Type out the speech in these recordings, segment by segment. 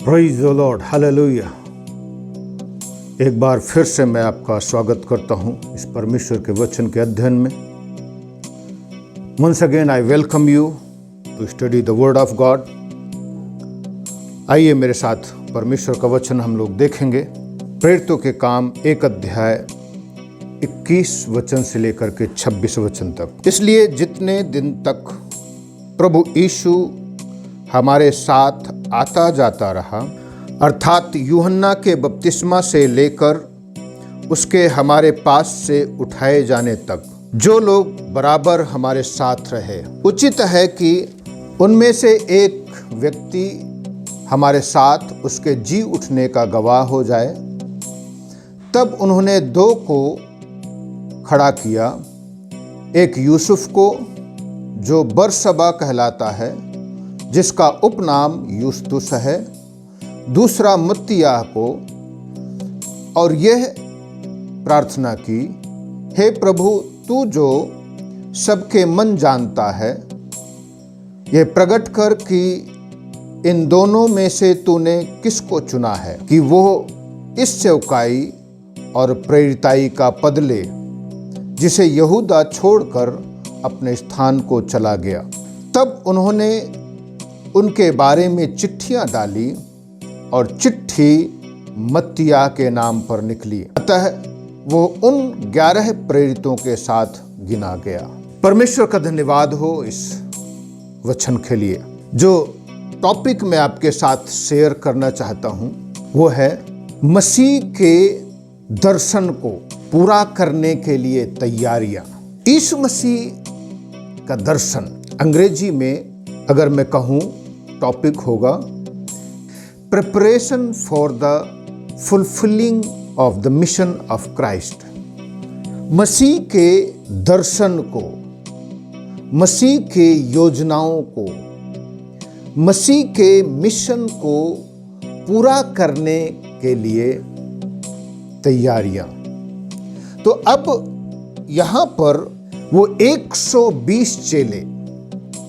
Praise the Lord, hallelujah. एक बार फिर से मैं आपका स्वागत करता हूं इस परमेश्वर के वचन के अध्ययन में। Once again I welcome you to study the word of God. आइए मेरे साथ परमेश्वर का वचन हम लोग देखेंगे। प्रेरितों के काम 1 अध्याय 21 वचन से लेकर के 26 वचन तक। इसलिए जितने दिन तक प्रभु यीशु हमारे साथ आता जाता रहा, अर्थात यूहन्ना के बपतिस्मा से लेकर उसके हमारे पास से उठाए जाने तक जो लोग बराबर हमारे साथ रहे, उचित है कि उनमें से एक व्यक्ति हमारे साथ उसके जी उठने का गवाह हो जाए। तब उन्होंने 2 को खड़ा किया, एक यूसुफ को जो बरसबा कहलाता है, जिसका उपनाम यूस्तुस है, दूसरा मत्तियाह को, और यह प्रार्थना की, हे प्रभु, तू जो सबके मन जानता है, यह प्रकट कर कि इन दोनों में से तूने किसको चुना है कि वो इस सेवकाई और प्रेरिताई का पद ले जिसे यहूदा छोड़कर अपने स्थान को चला गया। तब उन्होंने उनके बारे में चिट्ठियां डाली और चिट्ठी मत्तियाह के नाम पर निकली। अतः वो उन 11 प्रेरितों के साथ गिना गया। परमेश्वर का धन्यवाद हो इस वचन के लिए। जो टॉपिक मैं आपके साथ शेयर करना चाहता हूं वो है मसीह के दर्शन को पूरा करने के लिए तैयारियां। यीशु मसीह का दर्शन, अंग्रेजी में अगर मैं कहूं टॉपिक होगा preparation for the fulfilling of the mission of Christ. मसीह के दर्शन को, मसीह के योजनाओं को, मसीह के मिशन को पूरा करने के लिए तैयारियां। तो अब यहां पर वो 120 चेले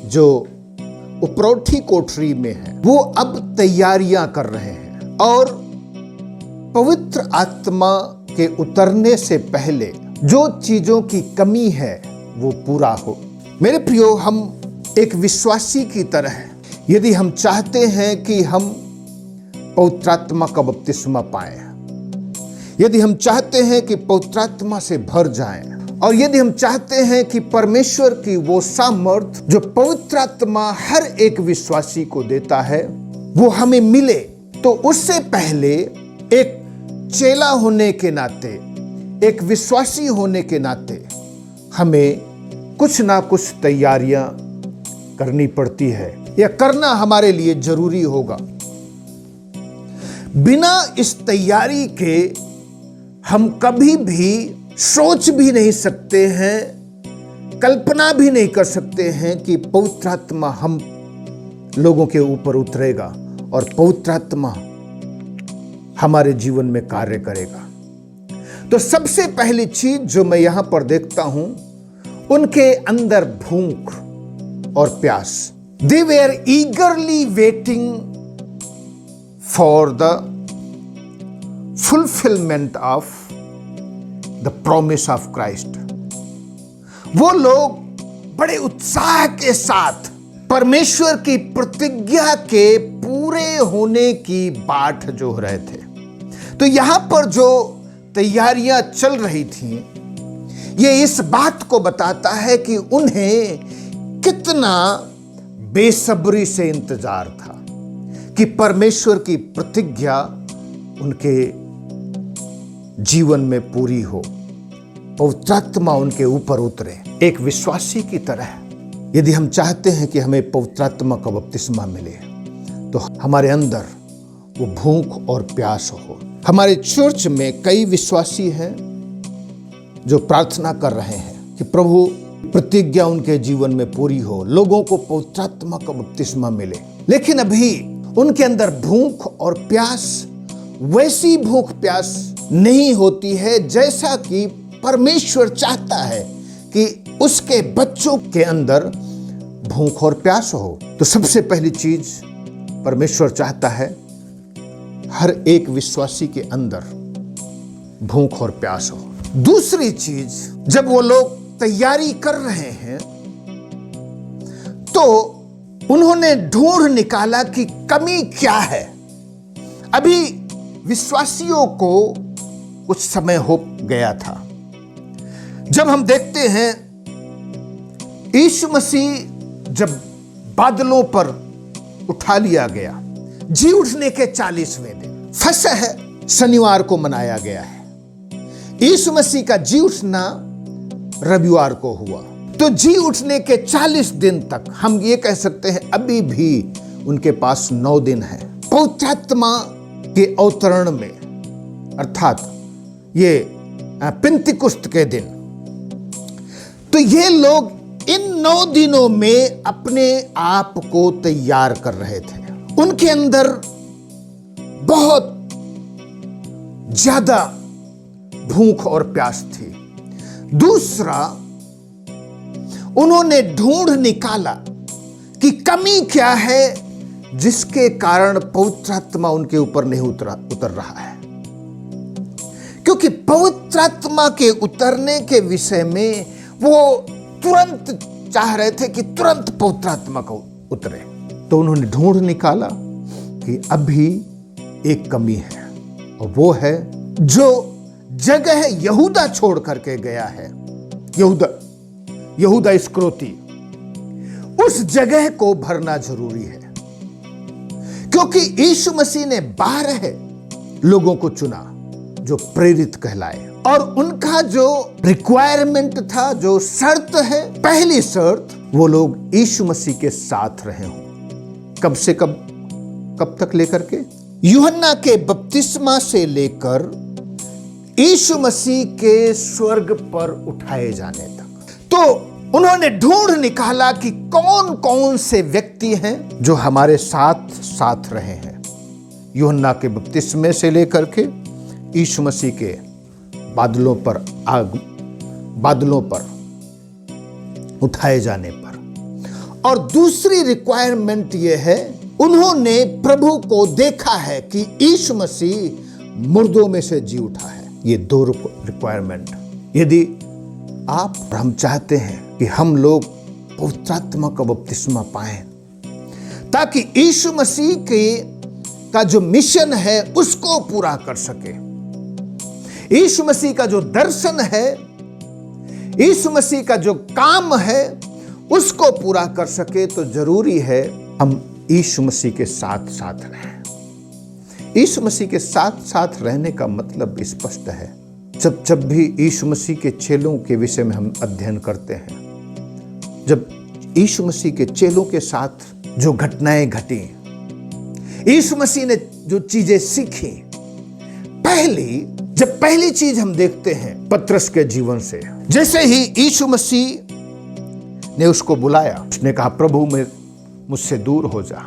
जो उपरौठी कोठरी में है, वो अब तैयारियां कर रहे हैं और पवित्र आत्मा के उतरने से पहले जो चीजों की कमी है वो पूरा हो। मेरे प्रियो, हम एक विश्वासी की तरह हैं। यदि हम चाहते हैं कि हम पवित्र आत्मा का बपतिस्मा पाएं, यदि हम चाहते हैं कि पवित्र आत्मा से भर जाएं, और यदि हम चाहते हैं कि परमेश्वर की वो सामर्थ जो पवित्र आत्मा हर एक विश्वासी को देता है वो हमें मिले, तो उससे पहले एक चेला होने के नाते, एक विश्वासी होने के नाते हमें कुछ ना कुछ तैयारियां करनी पड़ती है, या करना हमारे लिए जरूरी होगा। बिना इस तैयारी के हम कभी भी सोच भी नहीं सकते हैं, कल्पना भी नहीं कर सकते हैं कि पवित्र आत्मा हम लोगों के ऊपर उतरेगा और पवित्र आत्मा हमारे जीवन में कार्य करेगा। तो सबसे पहली चीज जो मैं यहां पर देखता हूं, उनके अंदर भूख और प्यास। They were ईगरली waiting for the fulfilment of the promise of Christ. वो लोग बड़े उत्साह के साथ परमेश्वर की प्रतिज्ञा के पूरे होने की बाट जोह रहे थे। तो यहां पर जो तैयारियां चल रही थी, ये इस बात को बताता है कि उन्हें कितना बेसब्री से इंतजार था कि परमेश्वर की प्रतिज्ञा उनके जीवन में पूरी हो, पवित्र आत्मा उनके ऊपर उतरे। एक विश्वासी की तरह यदि हम चाहते हैं कि हमें पवित्र आत्मा का बपतिस्मा मिले, तो हमारे अंदर वो भूख और प्यास हो। हमारे चर्च में कई विश्वासी हैं जो प्रार्थना कर रहे हैं कि प्रभु प्रतिज्ञा उनके जीवन में पूरी हो, लोगों को पवित्र आत्मा का बपतिस्मा मिले। लेकिन अभी उनके अंदर भूख और प्यास, वैसी भूख प्यास नहीं होती है जैसा कि परमेश्वर चाहता है कि उसके बच्चों के अंदर भूख और प्यास हो। तो सबसे पहली चीज परमेश्वर चाहता है हर एक विश्वासी के अंदर भूख और प्यास हो। दूसरी चीज, जब वो लोग तैयारी कर रहे हैं तो उन्होंने ढूंढ निकाला कि कमी क्या है। अभी विश्वासियों को कुछ समय हो गया था। जब हम देखते हैं यीशु मसीह जब बादलों पर उठा लिया गया, जी उठने के 40वें दिन फसह शनिवार को मनाया गया है। यीशु मसीह का जी उठना रविवार को हुआ। तो जी उठने के 40 दिन तक हम ये कह सकते हैं अभी भी उनके पास 9 दिन है पवित्र आत्मा के अवतरण में, अर्थात ये पिंतीकुस्त के दिन। तो ये लोग इन 9 दिनों में अपने आप को तैयार कर रहे थे। उनके अंदर बहुत ज्यादा भूख और प्यास थी। दूसरा, उन्होंने ढूंढ निकाला कि कमी क्या है जिसके कारण पवित्र आत्मा उनके ऊपर नहीं उतर रहा है। क्योंकि पवित्र आत्मा के उतरने के विषय में वो तुरंत चाह रहे थे कि तुरंत पवित्र आत्मा को उतरे। तो उन्होंने ढूंढ निकाला कि अभी एक कमी है, और वो है जो जगह यहूदा छोड़ करके गया है, यहूदा इस्करियोती, उस जगह को भरना जरूरी है। क्योंकि यीशु मसीह ने 12 लोगों को चुना जो प्रेरित कहलाए, और उनका जो रिक्वायरमेंट था, जो शर्त है, पहली शर्त वो लोग यीशु मसीह के साथ रहे हों। कब से कब तक लेकर के? यूहन्ना के बपतिस्मा से लेकर यीशु मसीह के स्वर्ग पर उठाए जाने तक। तो उन्होंने ढूंढ निकाला कि कौन कौन से व्यक्ति हैं जो हमारे साथ रहे हैं, यूहन्ना के बपतिस्मे से लेकर के यीशु मसीह के बादलों पर उठाए जाने पर। और दूसरी रिक्वायरमेंट यह है, उन्होंने प्रभु को देखा है कि यीशु मसीह मुर्दों में से जी उठा है। ये 2 रिक्वायरमेंट। यदि आप और हम चाहते हैं कि हम लोग पवित्र आत्मा का बपतिस्मा पाएं, ताकि यीशु मसीह का जो मिशन है उसको पूरा कर सके, यीशु मसीह का जो दर्शन है, यीशु मसीह का जो काम है उसको पूरा कर सके, तो जरूरी है हम यीशु मसीह के साथ रहें। यीशु मसीह के साथ रहने का मतलब स्पष्ट है। जब भी यीशु मसीह के चेलों के विषय में हम अध्ययन करते हैं, जब यीशु मसीह के चेलों के साथ जो घटनाएं घटी, यीशु मसीह ने जो चीजें सीखी, पहली चीज हम देखते हैं पतरस के जीवन से। जैसे ही यीशु मसीह ने उसको बुलाया, उसने कहा, प्रभु मुझसे दूर हो जा,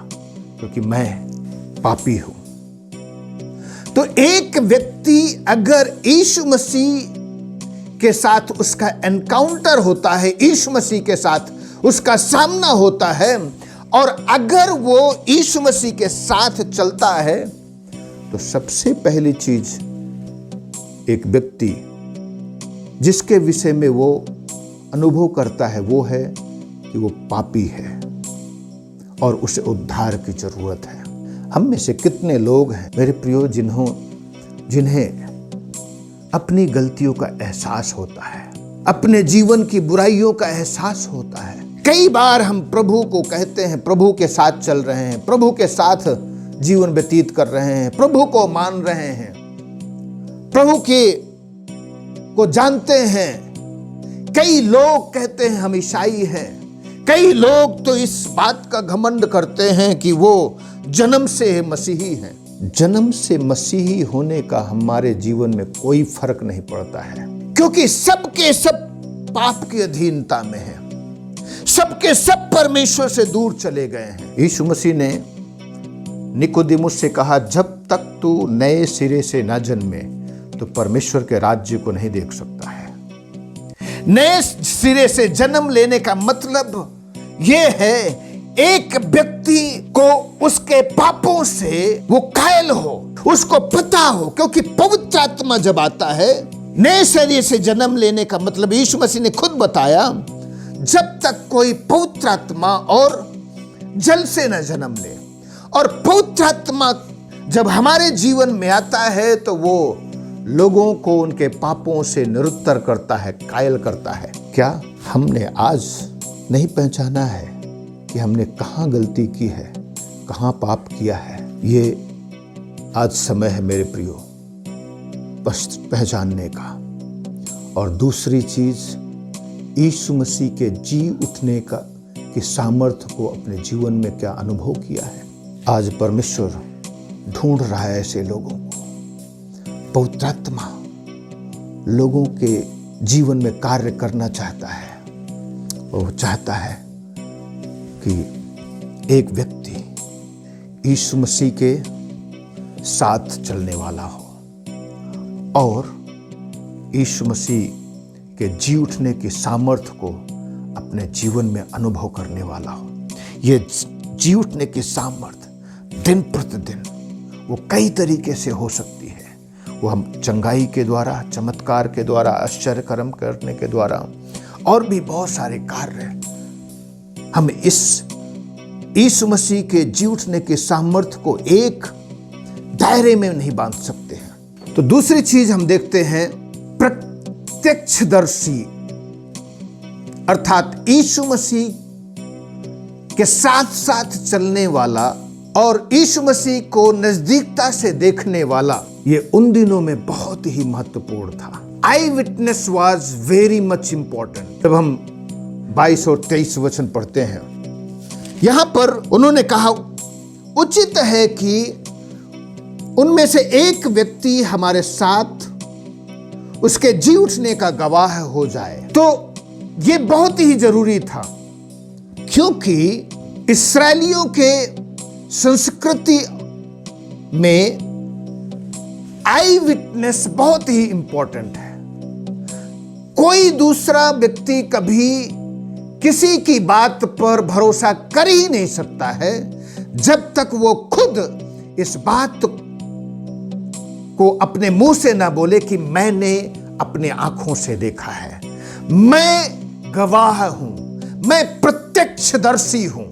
क्योंकि मैं पापी हूं। तो एक व्यक्ति अगर यीशु मसीह के साथ उसका एनकाउंटर होता है, यीशु मसीह के साथ उसका सामना होता है, और अगर वो यीशु मसीह के साथ चलता है, तो सबसे पहली चीज एक व्यक्ति जिसके विषय में वो अनुभव करता है वो है कि वो पापी है और उसे उद्धार की जरूरत है। हम में से कितने लोग हैं मेरे प्रियो जिन्हें अपनी गलतियों का एहसास होता है, अपने जीवन की बुराइयों का एहसास होता है। कई बार हम प्रभु को कहते हैं, प्रभु के साथ चल रहे हैं, प्रभु के साथ जीवन व्यतीत कर रहे हैं, प्रभु को मान रहे हैं, प्रभु को जानते हैं। कई लोग कहते हैं हम ईसाई हैं, कई लोग तो इस बात का घमंड करते हैं कि वो जन्म से मसीही हैं। जन्म से मसीही होने का हमारे जीवन में कोई फर्क नहीं पड़ता है, क्योंकि सब के सब पाप की अधीनता में है। सबके सब परमेश्वर से दूर चले गए हैं। यीशु मसीह ने निकोदेमुस से कहा, जब तक तू नए सिरे से न जन्मे तो परमेश्वर के राज्य को नहीं देख सकता है। नए सिरे से जन्म लेने का मतलब यह है एक व्यक्ति को उसके पापों से वो कायल हो, उसको पता हो, क्योंकि पवित्र आत्मा जब आता है, नए शरीर से जन्म लेने का मतलब यीशु मसीह ने खुद बताया, जब तक कोई पवित्र आत्मा और जल से न जन्म ले। और पवित्र आत्मा जब हमारे जीवन में आता है तो वो लोगों को उनके पापों से निरुत्तर करता है, कायल करता है। क्या हमने आज नहीं पहचाना है कि हमने कहाँ गलती की है, कहाँ पाप किया है? ये आज समय है मेरे प्रियो पहचानने का। और दूसरी चीज, यीशु मसीह के जी उठने का की सामर्थ्य को अपने जीवन में क्या अनुभव किया है। आज परमेश्वर ढूंढ रहा है ऐसे लोगों को। पवित्र आत्मा लोगों के जीवन में कार्य करना चाहता है। वो चाहता है कि एक व्यक्ति यीशु मसीह के साथ चलने वाला हो और यीशु मसीह के जी उठने की सामर्थ्य को अपने जीवन में अनुभव करने वाला हो। ये जी उठने की सामर्थ्य दिन प्रतिदिन वो कई तरीके से हो सकती है। वो हम चंगाई के द्वारा, चमत्कार के द्वारा, आश्चर्य कर्म करने के द्वारा और भी बहुत सारे कार्य हम इस यीशु मसीह के जी उठने के सामर्थ्य को एक दायरे में नहीं बांध सकते हैं। तो दूसरी चीज हम देखते हैं प्रत्यक्षदर्शी, अर्थात यीशु मसीह के साथ साथ चलने वाला और यीशु मसीह को नजदीकता से देखने वाला। ये उन दिनों में बहुत ही महत्वपूर्ण था। Eye witness was very much important. जब हम 22 और 23 वचन पढ़ते हैं, यहां पर उन्होंने कहा, उचित है कि उनमें से एक व्यक्ति हमारे साथ उसके जी उठने का गवाह हो जाए। तो ये बहुत ही जरूरी था, क्योंकि इस्राएलियों के संस्कृति में आई विटनेस बहुत ही इंपॉर्टेंट है। कोई दूसरा व्यक्ति कभी किसी की बात पर भरोसा कर ही नहीं सकता है जब तक वो खुद इस बात को अपने मुंह से ना बोले कि मैंने अपने आंखों से देखा है, मैं गवाह हूं, मैं प्रत्यक्षदर्शी हूं,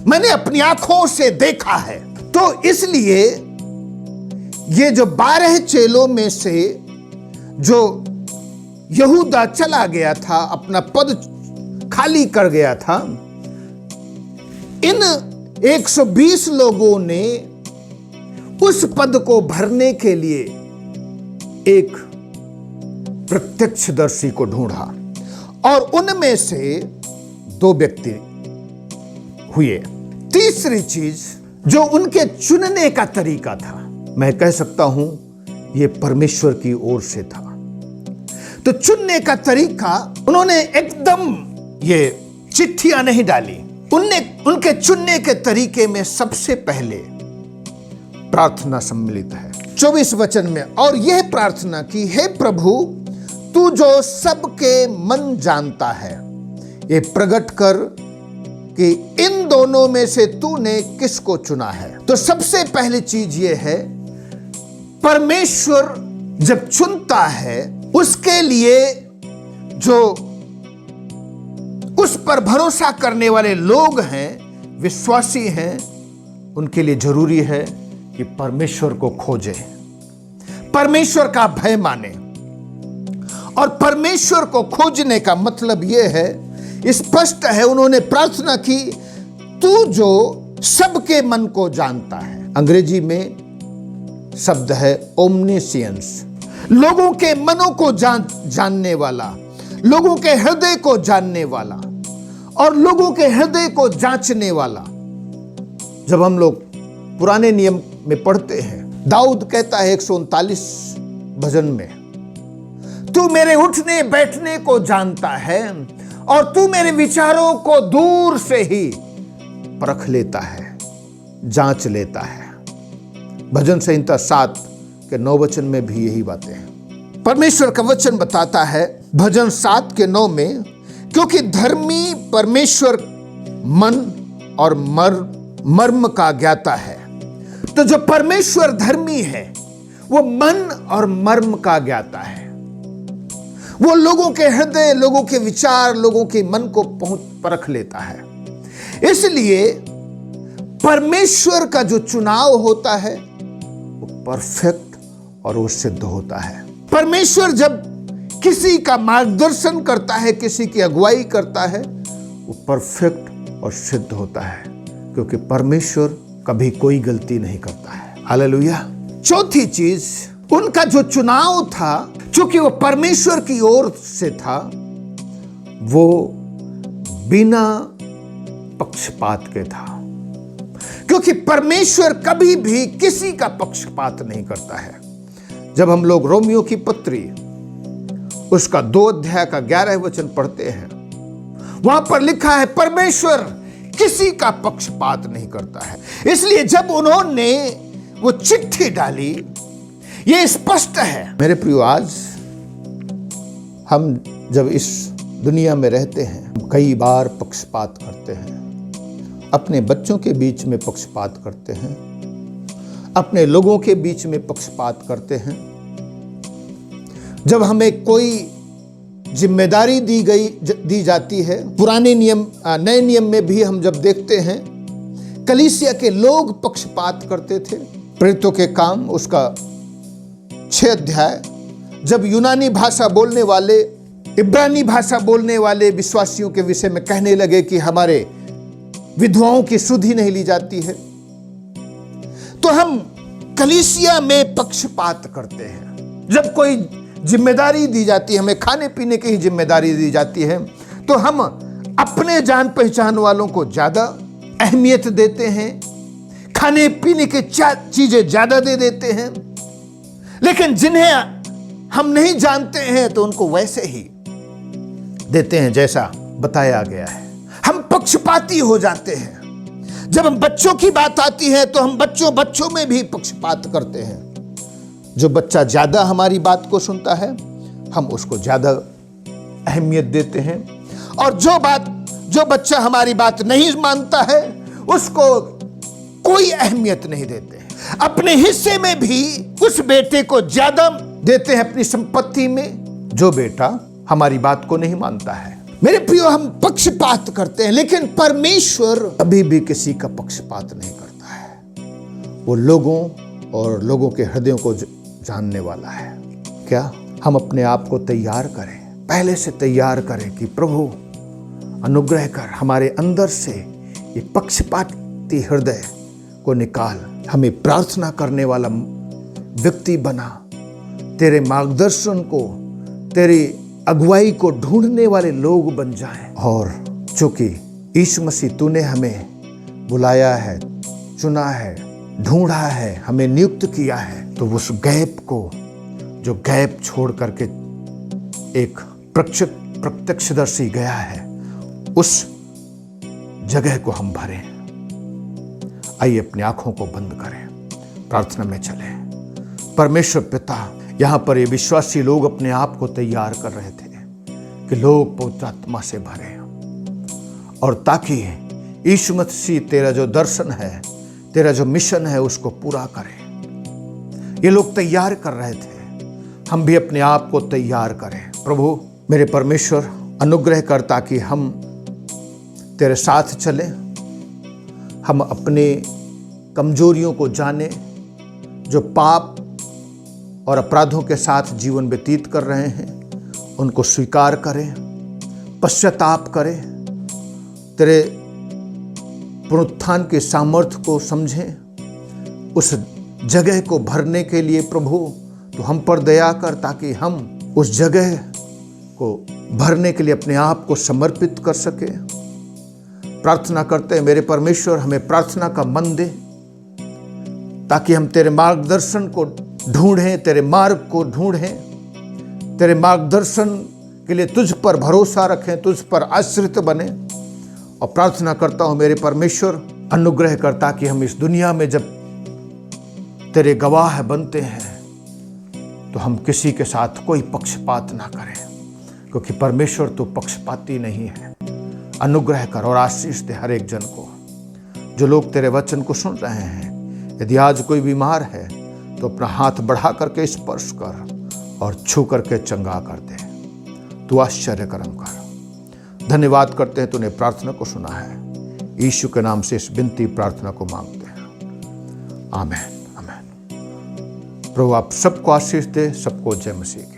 मैंने अपनी आंखों से देखा है। तो इसलिए ये जो 12 चेलों में से जो यहूदा चला गया था, अपना पद खाली कर गया था, इन 120 लोगों ने उस पद को भरने के लिए एक प्रत्यक्षदर्शी को ढूंढा और उनमें से 2 व्यक्ति हुए। तीसरी चीज जो उनके चुनने का तरीका था, मैं कह सकता हूं यह परमेश्वर की ओर से था। तो चुनने का तरीका, उन्होंने एकदम ये चिट्ठियां नहीं डाली। उनके चुनने के तरीके में सबसे पहले प्रार्थना सम्मिलित है 24 वचन में। और यह प्रार्थना की, हे प्रभु, तू जो सबके मन जानता है, ये प्रकट कर कि इन दोनों में से तूने किसको चुना है। तो सबसे पहली चीज यह है, परमेश्वर जब चुनता है उसके लिए जो उस पर भरोसा करने वाले लोग हैं, विश्वासी हैं, उनके लिए जरूरी है कि परमेश्वर को खोजें, परमेश्वर का भय माने। और परमेश्वर को खोजने का मतलब यह है, स्पष्ट है, उन्होंने प्रार्थना की, तू जो सबके मन को जानता है। अंग्रेजी में शब्द है ओमनिशियंस, लोगों के मनों को जानने वाला, लोगों के हृदय को जानने वाला और लोगों के हृदय को जांचने वाला। जब हम लोग पुराने नियम में पढ़ते हैं, दाऊद कहता है 139 भजन में, तू मेरे उठने बैठने को जानता है और तू मेरे विचारों को दूर से ही परख लेता है, जांच लेता है। भजन संहिता 7 के 9 वचन में भी यही बातें हैं। परमेश्वर का वचन बताता है भजन 7 के 9 में, क्योंकि धर्मी परमेश्वर मन और मर्म का ज्ञाता है। तो जो परमेश्वर धर्मी है वो मन और मर्म का ज्ञाता है। वो लोगों के हृदय, लोगों के विचार, लोगों के मन को परख लेता है। इसलिए परमेश्वर का जो चुनाव होता है वो परफेक्ट और वो सिद्ध होता है। परमेश्वर जब किसी का मार्गदर्शन करता है, किसी की अगुवाई करता है, वो परफेक्ट और सिद्ध होता है, क्योंकि परमेश्वर कभी कोई गलती नहीं करता है। हालेलुया। चौथी चीज, उनका जो चुनाव था, चूंकि वो परमेश्वर की ओर से था, वो बिना पक्षपात के था, क्योंकि परमेश्वर कभी भी किसी का पक्षपात नहीं करता है। जब हम लोग रोमियो की पत्री उसका 2 अध्याय का 11 वचन पढ़ते हैं, वहां पर लिखा है परमेश्वर किसी का पक्षपात नहीं करता है। इसलिए जब उन्होंने वो चिट्ठी डाली, ये स्पष्ट है। मेरे प्रियो, आज हम जब इस दुनिया में रहते हैं, कई बार पक्षपात करते हैं। अपने बच्चों के बीच में पक्षपात करते हैं, अपने लोगों के बीच में पक्षपात करते हैं। जब हमें कोई जिम्मेदारी दी जाती है, पुराने नियम नए नियम में भी हम जब देखते हैं, कलीसिया के लोग पक्षपात करते थे। प्रेरितों के काम उसका 6 अध्याय, जब यूनानी भाषा बोलने वाले, इब्रानी भाषा बोलने वाले विश्वासियों के विषय में कहने लगे कि हमारे विधवाओं की सुधि नहीं ली जाती है, तो हम कलीसिया में पक्षपात करते हैं। जब कोई जिम्मेदारी दी जाती है, हमें खाने पीने की ही जिम्मेदारी दी जाती है, तो हम अपने जान पहचान वालों को ज्यादा अहमियत देते हैं, खाने पीने की चीजें ज्यादा दे देते हैं। लेकिन जिन्हें हम नहीं जानते हैं तो उनको वैसे ही देते हैं जैसा बताया गया है। हम पक्षपाती हो जाते हैं। जब हम बच्चों की बात आती है तो हम बच्चों में भी पक्षपात करते हैं। जो बच्चा ज्यादा हमारी बात को सुनता है, हम उसको ज्यादा अहमियत देते हैं, और जो बच्चा हमारी बात नहीं मानता है, उसको कोई अहमियत नहीं देते हैं। अपने हिस्से में भी उस बेटे को ज्यादा देते हैं अपनी संपत्ति में, जो बेटा हमारी बात को नहीं मानता है। मेरे प्रियो, हम पक्षपात करते हैं, लेकिन परमेश्वर कभी भी किसी का पक्षपात नहीं करता है। वो लोगों और लोगों के हृदयों को जानने वाला है। क्या हम अपने आप को तैयार करें, पहले से तैयार करें कि प्रभु अनुग्रह कर, हमारे अंदर से ये पक्षपाती हृदय को निकाल, हमें प्रार्थना करने वाला व्यक्ति बना, तेरे मार्गदर्शन को, तेरी अगुवाई को ढूंढने वाले लोग बन जाएं। और चूंकि यीशु मसीह तूने हमें बुलाया है, चुना है, ढूंढा है, हमें नियुक्त किया है, तो उस गैप को, जो गैप छोड़ करके एक प्रत्यक्षदर्शी गया है, उस जगह को हम भरें। आइए अपनी आंखों को बंद करें, प्रार्थना में चलें। परमेश्वर पिता, यहां पर ये विश्वासी लोग अपने आप को तैयार कर रहे थे कि लोग पवित्र आत्मा से भरे, और ताकि यीशु मसीह तेरा जो दर्शन है, तेरा जो मिशन है, उसको पूरा करें। ये लोग तैयार कर रहे थे, हम भी अपने आप को तैयार करें। प्रभु मेरे परमेश्वर, अनुग्रह कर ताकि हम तेरे साथ चलें, हम अपने कमजोरियों को जानें, जो पाप और अपराधों के साथ जीवन व्यतीत कर रहे हैं उनको स्वीकार करें, पश्चाताप करें, तेरे पुनरुत्थान के सामर्थ्य को समझें। उस जगह को भरने के लिए प्रभु तो हम पर दया कर, ताकि हम उस जगह को भरने के लिए अपने आप को समर्पित कर सके। प्रार्थना करते हैं मेरे परमेश्वर, हमें प्रार्थना का मन दे, ताकि हम तेरे मार्गदर्शन को ढूंढें, तेरे मार्ग को ढूंढें, तेरे मार्गदर्शन के लिए तुझ पर भरोसा रखें, तुझ पर आश्रित बने। और प्रार्थना करता हूं मेरे परमेश्वर, अनुग्रह कर ताकि हम इस दुनिया में जब तेरे गवाह बनते हैं तो हम किसी के साथ कोई पक्षपात ना करें, क्योंकि परमेश्वर तो पक्षपाती नहीं है। अनुग्रह कर और आशीष दे हर एक जन को। जो लोग तेरे वचन को सुन रहे हैं, यदि आज कोई बीमार है तो अपना हाथ बढ़ा करके स्पर्श कर और छू करके चंगा कर दे। तू आश्चर्य कर्म कर। धन्यवाद करते हैं तूने प्रार्थना को सुना है। यीशु के नाम से इस विनती प्रार्थना को मांगते हैं, आमीन आमीन। प्रभु आप सबको आशीष दे, सबको जय मसीह की।